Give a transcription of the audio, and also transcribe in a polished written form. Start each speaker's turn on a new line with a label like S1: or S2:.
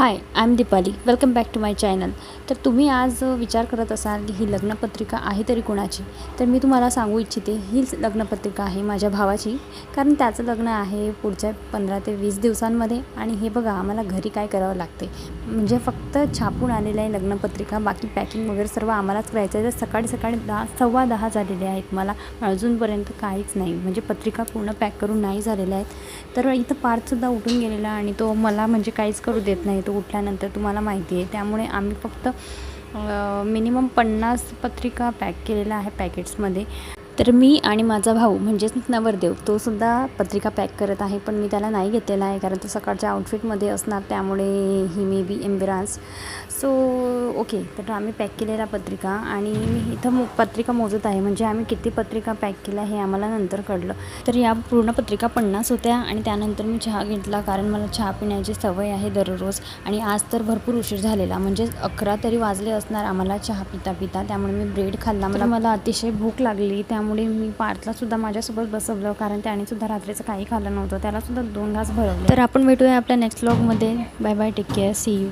S1: High, I am Deepali. Welcome back to my channel. तर तुम्ही आज विचार करत असाल की ही लग्नपत्रिका आहे तरी कोणाची? तर मी तुम्हाला सांगू इच्छिते, ही लग्नपत्रिका आहे माझ्या भावाची. कारण त्याचं लग्न आहे पुढच्या 15 ते 20 दिवसांमध्ये. आणि हे बघा, आम्हाला घरी काय करावं लागते, म्हणजे फक्त छापून आलेलं आहे लग्नपत्रिका. बाकी पॅकिंग वगैरे सर्व आम्हालाच करायचं आहे. तर सकाळी 10:15 झालेले आहेत. मला अजूनपर्यंत काहीच नाही, म्हणजे पत्रिका पूर्ण पॅक करून नाही झालेल्या आहेत. तर इथं पार्थसुद्धा उठून गेलेला आणि तो मला म्हणजे काहीच करू देत नाही. तो उठल्यानंतर तुम्हाला माहिती आहे. त्यामुळे आम्ही फक्त मिनिमम 50 पत्रिका पॅक केलेल्या आहे पॅकेट्समध्ये. तर मी आणि माझा भाऊ म्हणजेच नवरदेव, तोसुद्धा पत्रिका पॅक करत आहे. पण मी त्याला नाही घेतलेला आहे, कारण तो सकाळच्या आउटफिटमध्ये असणार, त्यामुळे ही मे बी एम्बेरास. सो ओके, तर आम्ही पॅक केलेल्या पत्रिका आणि मी इथं पत्रिका मोजत आहे, म्हणजे आम्ही किती पत्रिका पॅक केल्या हे आम्हाला नंतर कळलं. तर या पूर्ण पत्रिका 50 होत्या. आणि त्यानंतर मी चहा घेतला, कारण मला चहा पिण्याची सवय आहे दररोज. आणि आज तर भरपूर उशीर झालेला, म्हणजे 11 तरी वाजले असणार आम्हाला चहा पिता पिता. त्यामुळे मी ब्रेड खाल्ला. मला अतिशय भूक लागली, त्यामुळे मी पार्थलासुद्धा माझ्यासोबत बसवलं, कारण त्यानेसुद्धा रात्रीचं काही खाल्लं नव्हतं. त्यालासुद्धा 2 घास भरवले. तर आपण भेटूया आपल्या नेक्स्ट व्लॉगमध्ये. Bye bye, take care, see you.